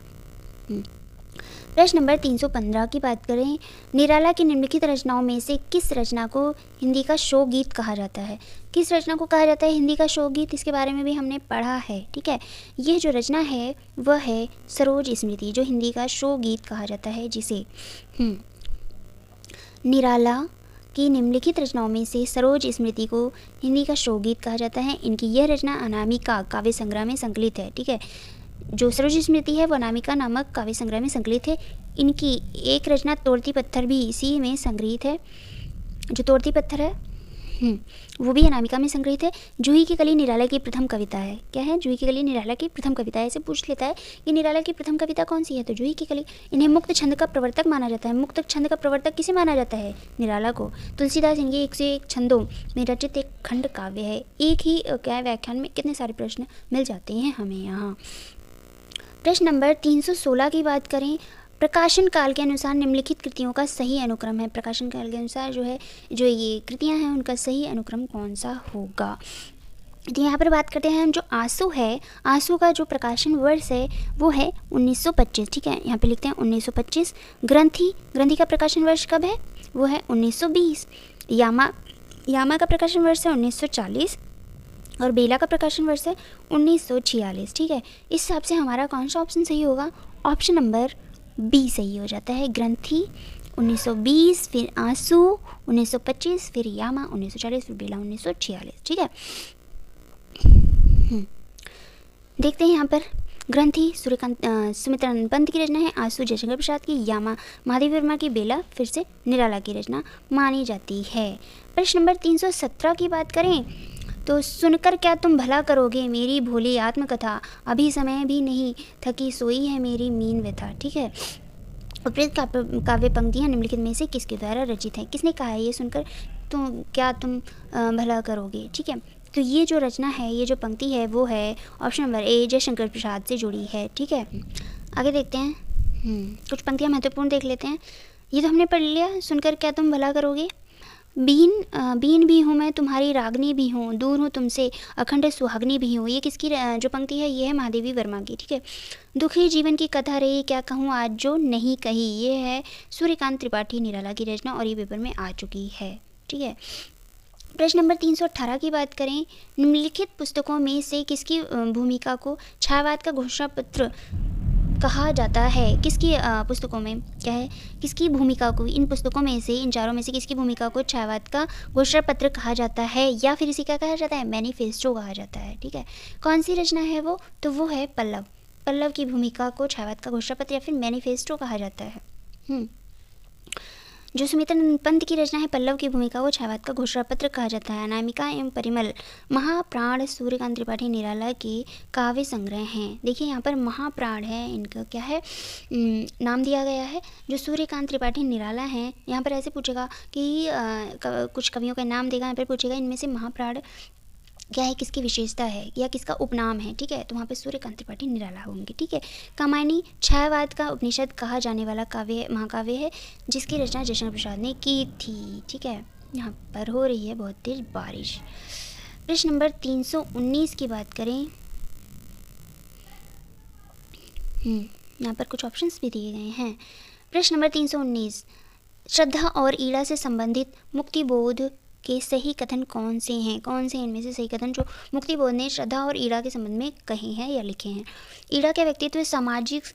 प्रश्न नंबर 315 की बात करें, निराला की निम्नलिखित रचनाओं में से किस रचना को हिंदी का शोकगीत कहा जाता है? किस रचना को कहा जाता है हिंदी का शोकगीत, इसके बारे में भी हमने पढ़ा है, ठीक है। ये जो रचना है वह है सरोज स्मृति, जो हिंदी का शोकगीत कहा जाता है, जिसे निराला की निम्नलिखित रचनाओं में से सरोज स्मृति को हिंदी का शोकगीत कहा जाता है। इनकी यह रचना अनामिका काव्य संग्रह में संकलित है, ठीक है। जो सरोज स्मृति है वो अनामिका नामक काव्य संग्रह में संकलित है। इनकी एक रचना तोड़ती पत्थर भी इसी में संग्रहित है। जो तोड़ती पत्थर है वो भी अनामिका में संग्रहित है। जूही की कली निराला की प्रथम कविता है। क्या है? जूही की कली निराला की प्रथम कविता है। ऐसे पूछ लेता है कि निराला की प्रथम कविता कौन सी है, तो जूही की कली। इन्हें मुक्त छंद का प्रवर्तक माना जाता है। मुक्त छंद का प्रवर्तक किसे माना जाता है? निराला को। तुलसीदास इनके 101 छंदों में रचित एक खंड काव्य है। एक ही क्या व्याख्यान में कितने सारे प्रश्न मिल जाते हैं हमें यहाँ। प्रश्न नंबर 316 की बात करें, प्रकाशन काल के अनुसार निम्नलिखित कृतियों का सही अनुक्रम है। प्रकाशन काल के अनुसार जो ये कृतियां हैं उनका सही अनुक्रम कौन सा होगा? तो यहाँ पर बात करते हैं हम, जो आंसू है, आंसू का जो प्रकाशन वर्ष है वो है 1925, ठीक है। यहाँ पे लिखते हैं 1925। ग्रंथि का प्रकाशन वर्ष कब है? वो है 1920। यामा का प्रकाशन वर्ष है 1940 और बेला का प्रकाशन वर्ष है 1946, ठीक है। इस हिसाब से हमारा कौन सा ऑप्शन सही होगा? ऑप्शन नंबर बी सही हो जाता है। ग्रंथि 1920, फिर आंसू 1925, फिर यामा 1940, फिर बेला 1946, ठीक है। देखते हैं यहाँ पर, ग्रंथि सूर्यकांत सुमित्रानंद पंत की रचना है, आंसू जयशंकर प्रसाद की, यामा महादेव वर्मा की, बेला फिर से निराला की रचना मानी जाती है। प्रश्न नंबर 317 की बात करें तो, सुनकर क्या तुम भला करोगे मेरी भोली आत्मकथा, अभी समय भी नहीं थकी सोई है मेरी मीन व्यथा, ठीक है। उपरोक्त काव्य पंक्तियाँ निम्नलिखित में से किसके द्वारा रचित हैं? किसने कहा है ये सुनकर तुम भला करोगे, ठीक है। तो ये जो रचना है, ये जो पंक्ति है वो है option number A, Jaishankar Prasad से जुड़ी है, ठीक है। आगे देखते हैं, कुछ पंक्तियाँ महत्वपूर्ण देख लेते हैं। ये तो हमने पढ़ लिया, सुनकर क्या तुम भला करोगे। बीन भी हूँ मैं तुम्हारी रागनी भी हूँ, दूर हूँ तुमसे अखंड सुहागनी भी हूँ। ये किसकी जो पंक्ति है ये है महादेवी वर्मा की, ठीक है। दुखी जीवन की कथा रही क्या कहूँ आज जो नहीं कही, ये है सूर्यकांत त्रिपाठी निराला की रचना और ये पेपर में आ चुकी है, ठीक है। प्रश्न नंबर 318 की बात करें, निम्नलिखित पुस्तकों में से किसकी भूमिका को छायावाद का घोषणा पत्र कहा जाता है? किसकी पुस्तकों में क्या है, किसकी भूमिका को, इन पुस्तकों में से, इन चारों में से किसकी भूमिका को छायावाद का घोषणा पत्र कहा जाता है, या फिर इसे क्या कहा जाता है? मैनिफेस्टो कहा जाता है, ठीक है। कौन सी रचना है वो? तो वो है पल्लव की भूमिका को छायावाद का घोषणा पत्र या फिर मैनिफेस्टो कहा जाता है। जो सुमित्रानंद पंत की रचना है, पल्लव की भूमिका को छायावाद का घोषणा पत्र कहा जाता है। अनामिका एवं परिमल महाप्राण सूर्यकांत त्रिपाठी निराला के काव्य संग्रह हैं। देखिए यहाँ पर महाप्राण है, इनका क्या है नाम दिया गया है। जो सूर्यकांत त्रिपाठी निराला हैं, यहाँ पर ऐसे पूछेगा कि कुछ कवियों का नाम देगा, यहाँ पर पूछेगा इनमें से महाप्राण क्या है, किसकी विशेषता है या किसका उपनाम है, ठीक है। तो वहाँ पे सूर्यकांत त्रिपाठी निराला होंगे, ठीक है। कामायनी छायावाद का उपनिषद कहा जाने वाला काव्य महाकाव्य है, जिसकी रचना जयशंकर प्रसाद ने की थी, ठीक है। यहाँ पर हो रही है बहुत तेज बारिश। प्रश्न नंबर 319 की बात करें, यहाँ पर कुछ ऑप्शंस भी दिए गए हैं। प्रश्न नंबर 319, श्रद्धा और ईड़ा से संबंधित मुक्तिबोध के सही कथन कौन से हैं? कौन से इनमें से सही कथन जो मुक्तिबोध ने श्रद्धा और ईड़ा के संबंध में कहे हैं या लिखे हैं? ईड़ा का व्यक्तित्व सामाजिक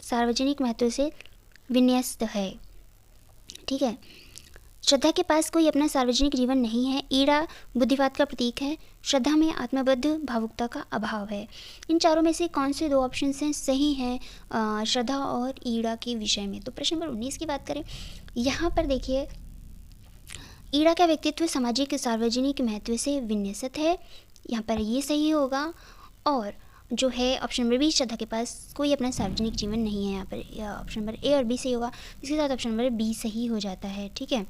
सार्वजनिक महत्व से विन्यस्त है, ठीक है। श्रद्धा के पास कोई अपना सार्वजनिक जीवन नहीं है। ईड़ा बुद्धिवाद का प्रतीक है। श्रद्धा में आत्मबद्ध भावुकता का अभाव है। इन चारों में से कौन से दो ऑप्शन हैं सही हैं श्रद्धा और ईड़ा के विषय में? तो प्रश्न नंबर 19 की बात करें, यहाँ पर देखिए ईड़ा का व्यक्तित्व सामाजिक सार्वजनिक महत्व से विन्यस्त है, यहाँ पर ये सही होगा। और जो है ऑप्शन नंबर बी, श्रद्धा के पास कोई अपना सार्वजनिक जीवन नहीं है, यहाँ पर ऑप्शन नंबर ए और बी सही होगा। इसके साथ ऑप्शन नंबर बी सही हो जाता है, ठीक है।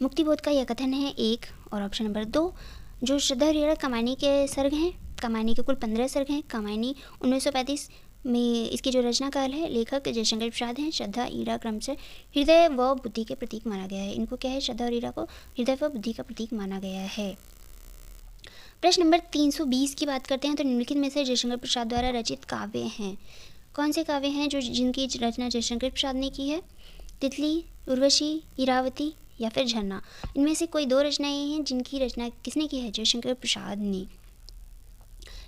मुक्तिबोध का यह कथन है एक, और ऑप्शन नंबर 2, जो श्रद्धा और ईड़ा कामायनी के सर्ग हैं, कामायनी के कुल 15 सर्ग हैं। कामायनी 1935 में इसकी जो रचनाकार है लेखक जयशंकर प्रसाद हैं। श्रद्धा ईड़ा क्रम से हृदय व बुद्धि के प्रतीक माना गया है। इनको क्या है, श्रद्धा और ईड़ा को हृदय व बुद्धि का प्रतीक माना गया है। प्रश्न नंबर 320 की बात करते हैं, तो निम्नलिखित में से जयशंकर प्रसाद द्वारा रचित काव्य हैं। कौन से काव्य हैं जो जिनकी रचना जयशंकर प्रसाद ने की है? तितली, उर्वशी, इरावती या फिर झरना। इनमें से कोई दो रचनाएं हैं जिनकी रचना किसने की है? जयशंकर प्रसाद ने।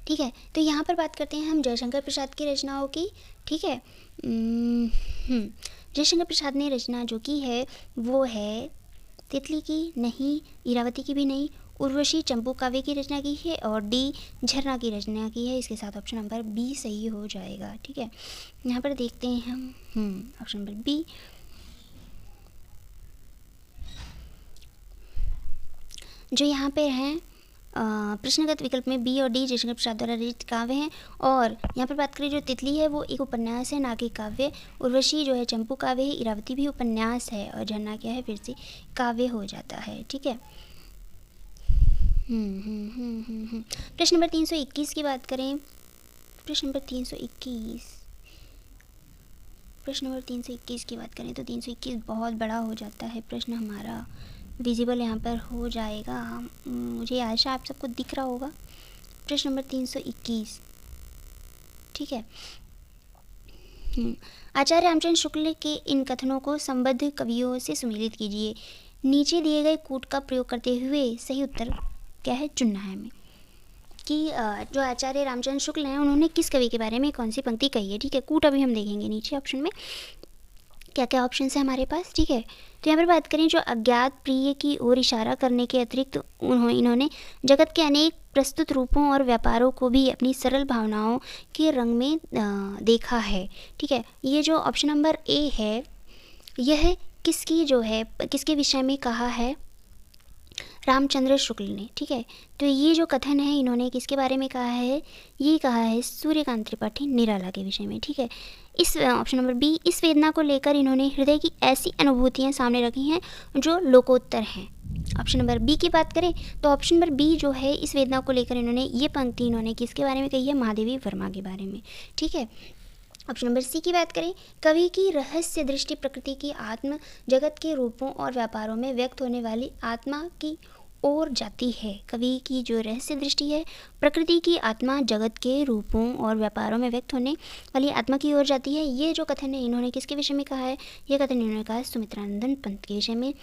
ठीक है, तो यहाँ पर बात करते हैं हम जयशंकर प्रसाद की रचनाओं की। ठीक है, जयशंकर प्रसाद ने रचना जो की है वो है तितली की नहीं, इरावती की भी नहीं, उर्वशी चंपू काव्य की रचना की है और डी झरना की रचना की है। इसके साथ ऑप्शन नंबर बी सही हो जाएगा। ठीक है, यहाँ पर देखते हैं हम ऑप्शन नंबर बी। जो यहाँ पे हैं प्रश्नगत विकल्प में बी और डी जयशंकर प्रसाद द्वारा रचित काव्य हैं। और यहाँ पर बात करें जो तितली है वो एक उपन्यास है, ना कि काव्य। उर्वशी जो है चंपू काव्य है, इरावती भी उपन्यास है और झरना क्या है? फिर से काव्य हो जाता है। ठीक है, प्रश्न नंबर 321 की बात करें। प्रश्न नंबर 321 की बात करें तो 321 बहुत बड़ा हो जाता है प्रश्न हमारा। विजिबल यहाँ पर हो जाएगा, मुझे आशा आप सबको दिख रहा होगा। प्रश्न नंबर 321। ठीक है, आचार्य रामचंद्र शुक्ल के इन कथनों को संबद्ध कवियों से सुमेलित कीजिए। नीचे दिए गए कूट का प्रयोग करते हुए सही उत्तर क्या है चुनना है हमें। कि जो आचार्य रामचंद्र शुक्ल हैं उन्होंने किस कवि के बारे में कौन सी पंक्ति कही है। ठीक है, कूट अभी हम देखेंगे नीचे ऑप्शन में क्या क्या ऑप्शन है हमारे पास। ठीक है, तो यहाँ पर बात करें जो अज्ञात प्रिय की ओर इशारा करने के अतिरिक्त इन्होंने जगत के अनेक प्रस्तुत रूपों और व्यापारों को भी अपनी सरल भावनाओं के रंग में देखा है। ठीक है, ये जो ऑप्शन नंबर ए है यह किसके विषय में कहा है? रामचंद्र शुक्ल ने। ठीक है, तो ये जो कथन है इन्होंने किसके बारे में कहा है? ये कहा है सूर्यकांत त्रिपाठी निराला के विषय में। ठीक है, इस ऑप्शन नंबर बी, इस वेदना को लेकर इन्होंने हृदय की ऐसी अनुभूतियाँ सामने रखी हैं जो लोकोत्तर हैं। ऑप्शन नंबर बी की बात करें तो ऑप्शन नंबर बी जो है इस वेदना को लेकर ये पंक्ति इन्होंने किसके बारे में कही है? महादेवी वर्मा के बारे में। ठीक है, ऑप्शन नंबर सी की बात करें, कवि की रहस्य दृष्टि प्रकृति की आत्म जगत के रूपों और व्यापारों में व्यक्त होने वाली आत्मा की ओर जाती है। कवि की जो रहस्य दृष्टि है प्रकृति की आत्मा जगत के रूपों और व्यापारों में व्यक्त होने वाली आत्मा की ओर जाती है। ये जो कथन है इन्होंने किसके विषय में कहा है? ये कथन इन्होंने कहा है सुमित्रानंद पंत के विषय में।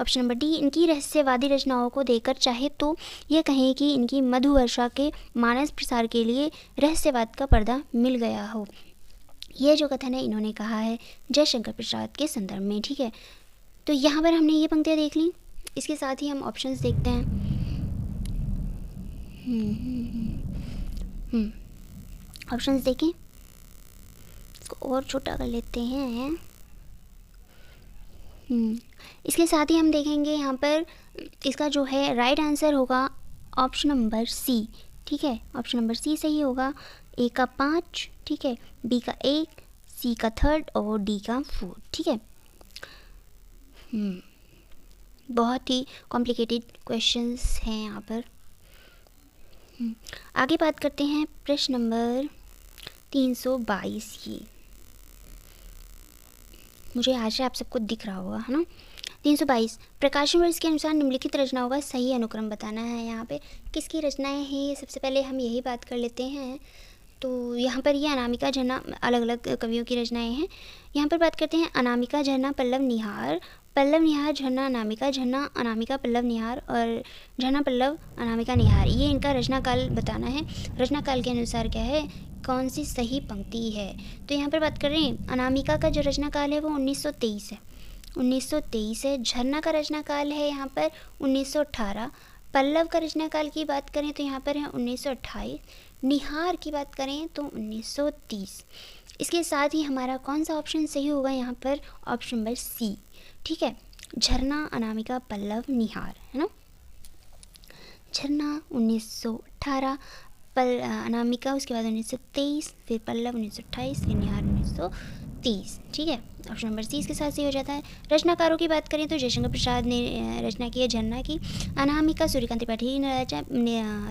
ऑप्शन नंबर डी, इनकी रहस्यवादी रचनाओं को देखकर चाहे तो ये कहें कि इनकी मधुवर्षा के मानस प्रसार के लिए रहस्यवाद का पर्दा मिल गया हो। ये जो कथन है इन्होंने कहा है जयशंकर प्रसाद के संदर्भ में। ठीक है, तो यहाँ पर हमने ये पंक्तियाँ देख ली। इसके साथ ही हम ऑप्शंस देखते हैं। ऑप्शंस देखें, इसको और छोटा कर लेते हैं। इसके साथ ही हम देखेंगे यहाँ पर इसका जो है राइट आंसर होगा ऑप्शन नंबर सी। ठीक है, ऑप्शन नंबर सी सही होगा। ए का 5, ठीक है, बी का 1, सी का 3 और डी का 4। ठीक है, बहुत ही कॉम्प्लिकेटेड क्वेश्चंस हैं यहाँ पर। आगे बात करते हैं प्रश्न नंबर 322 की। मुझे आशा आप सबको दिख रहा होगा, है ना। 322, प्रकाशन वर्ष के अनुसार निम्नलिखित रचनाओं का सही अनुक्रम बताना है। यहाँ पे किसकी रचनाएं हैं सबसे पहले हम यही बात कर लेते हैं। तो यहाँ पर ये अनामिका झरना अलग अलग कवियों की रचनाएं हैं। यहाँ पर बात करते हैं अनामिका झरना पल्लव निहार, पल्लव निहार झरना अनामिका झरना, अनामिका पल्लव निहार और झरना पल्लव अनामिका निहार। ये इनका रचना काल बताना है। रचना काल के अनुसार क्या है, कौन सी सही पंक्ति है। तो यहाँ पर बात कर रहे हैं अनामिका का जो रचना काल है वो 1923 है, 1923 है। झरना का रचना काल है यहाँ पर 1918। पल्लव का रचना काल की बात करें तो यहाँ पर है 1928। निहार की बात करें तो 1930। इसके साथ ही हमारा कौन सा ऑप्शन सही होगा यहाँ पर, ऑप्शन नंबर सी। ठीक है, झरना अनामिका पल्लव निहार, है ना। झरना 1918, अनामिका उसके बाद 1923, फिर पल्लव 1928, फिर निहार 1930। ठीक है, ऑप्शन नंबर सी इसके साथ सही हो जाता है। रचनाकारों की बात करें तो जयशंकर प्रसाद ने रचना की है झरना की, अनामिका सूर्यकांत त्रिपाठी ने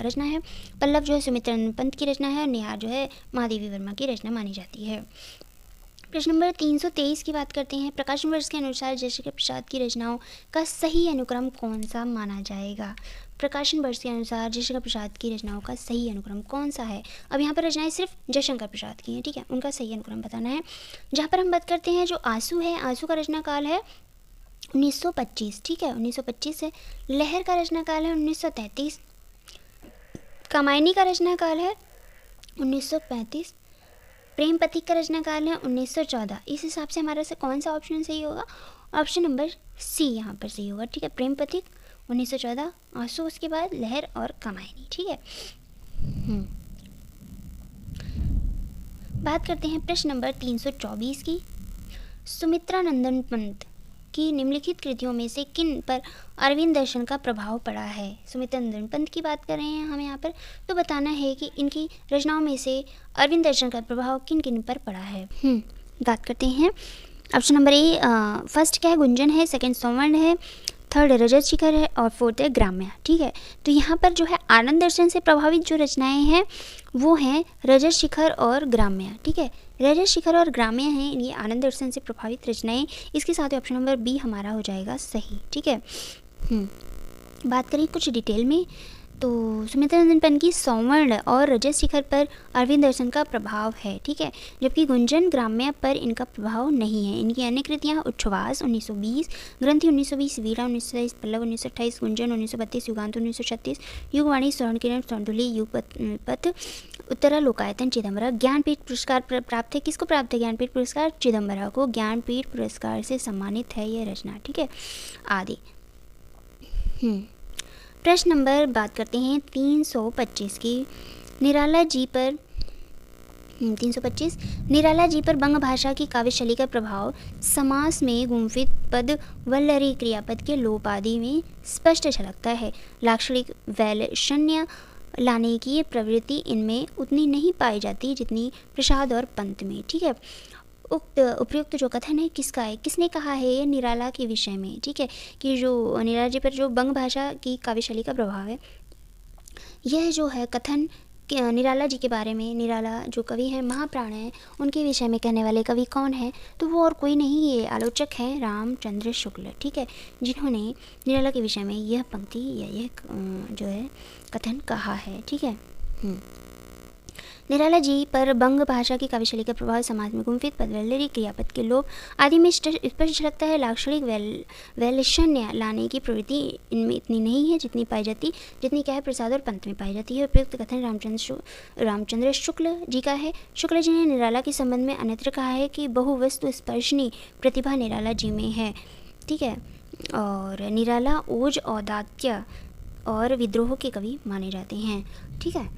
रचना है, पल्लव जो है सुमित्रानंद पंत की रचना है और निहार जो है महादेवी वर्मा की रचना मानी जाती है। प्रश्न नंबर 323 की बात करते हैं। प्रकाशन वर्ष के अनुसार जयशंकर प्रसाद की रचनाओं का सही अनुक्रम कौन सा माना जाएगा? प्रकाशन वर्ष के अनुसार जयशंकर प्रसाद की रचनाओं का सही अनुक्रम कौन सा है? अब यहाँ पर रचनाएं सिर्फ जयशंकर प्रसाद की हैं, ठीक है, उनका सही अनुक्रम बताना है। जहाँ पर हम बात करते हैं जो आंसू है, आंसू का रचना काल है 1925, ठीक है, 1925 है। लहर का रचना काल है 1933। कामायनी का रचना काल है 1935। प्रेम पथिक का रचना काल है 1914। इस हिसाब से हमारा से कौन सा ऑप्शन सही होगा? ऑप्शन नंबर सी यहाँ पर सही होगा, ठीक है। प्रेम पथिक 1914, आंसू उसके बाद, लहर और कामायनी, ठीक है। बात करते हैं प्रश्न नंबर 324 की। सुमित्रा नंदन पंत की निम्नलिखित कृतियों में से किन पर अरविंद दर्शन का प्रभाव पड़ा है? सुमित्रा नंदन पंत की बात कर रहे हैं हम यहाँ पर, तो बताना है कि इनकी रचनाओं में से अरविंद दर्शन का प्रभाव किन किन पर पड़ा है। बात करते हैं। ऑप्शन नंबर ए फर्स्ट क्या है? गुंजन है, सेकंड संवर्ण है, थर्ड रजत शिखर है और फोर्थ है ग्राम्य, ठीक है। तो यहाँ पर जो है आनंद दर्शन से प्रभावित जो रचनाएं हैं वो हैं रजत शिखर और ग्राम्य, ठीक है। रजत शिखर और ग्राम्य हैं ये आनंद दर्शन से प्रभावित रचनाएं। इसके साथ ही ऑप्शन नंबर बी हमारा हो जाएगा सही, ठीक है। बात करें कुछ डिटेल में, तो सुमित्रा नंदन पंत की संवर्ण और रजत शिखर पर अरविंद दर्शन का प्रभाव है, ठीक है, जबकि गुंजन ग्राम्य पर इनका प्रभाव नहीं है। इनकी अन्य कृतियाँ उच्छ्वास 1920, ग्रंथि 1920, वीरा 1923, पल्लव 1928, गुंजन 1932, युगांत 1936, युगवाणी, स्वर्ण किरण, सौंदुली, युगपथ, उत्तरा लोकायतन, चिदम्बरा। ज्ञानपीठ पुरस्कार प्राप्त है, किसको प्राप्त है ज्ञानपीठ पुरस्कार? चिदम्बरा को ज्ञानपीठ पुरस्कार से सम्मानित है यह रचना, ठीक है, आदि। प्रश्न नंबर बात करते हैं 325 की। निराला जी पर 325 निराला जी पर बंग भाषा की काव्यशैली का प्रभाव समास में गुंफित पद वल्लरी क्रियापद के लोप आदि में स्पष्ट झलकता है। लाक्षणिक वैलक्षण्य लाने की प्रवृत्ति इनमें उतनी नहीं पाई जाती जितनी प्रसाद और पंत में, ठीक है। उपयुक्त जो कथन है किसका है, किसने कहा है ये निराला के विषय में, ठीक है, कि जो निराला जी पर जो बंग भाषा की काव्यशैली का प्रभाव है, यह जो है कथन निराला जी के बारे में, निराला जो कवि हैं, महाप्राण हैं, उनके विषय में कहने वाले कवि कौन है? तो वो और कोई नहीं, ये आलोचक हैं रामचंद्र शुक्ल, ठीक है, जिन्होंने निराला के विषय में यह पंक्ति या यह जो है कथन कहा है, ठीक है। निराला जी पर बंग भाषा की काव्यशैली का प्रभाव समाज में गुंफित पद वल्लरी क्रियापद के लोप आदि में स्पष्ट झलकता है। लाक्षणिक वैलक्षण्य लाने की प्रवृत्ति इनमें इतनी नहीं है जितनी पाई जाती, जितनी क्या है प्रसाद और पंत में पाई जाती है। उपयुक्त कथन रामचंद्र शुक्ल जी का है। शुक्ल जी ने निराला के संबंध में अन्यत्र कहा है कि बहुवस्तु स्पर्शनी प्रतिभा निराला जी में है, ठीक है, और निराला ओज औदात्य और विद्रोह के कवि माने जाते हैं, ठीक है।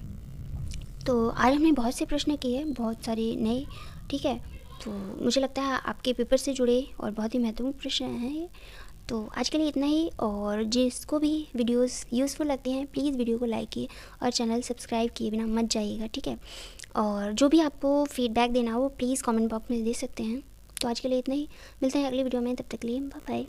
तो आज हमने बहुत से प्रश्न किए, बहुत सारे नए, ठीक है, तो मुझे लगता है आपके पेपर से जुड़े और बहुत ही महत्वपूर्ण प्रश्न हैं ये। तो आज के लिए इतना ही, और जिसको भी वीडियोस यूज़फुल लगती हैं प्लीज़ वीडियो को लाइक किए और चैनल सब्सक्राइब किए बिना मत जाइएगा, ठीक है। और जो भी आपको फीडबैक देना हो प्लीज़ कमेंट बॉक्स में दे सकते हैं। तो आज के लिए इतना ही, मिलते हैं अगली वीडियो में, तब तक के लिए बाय बाय।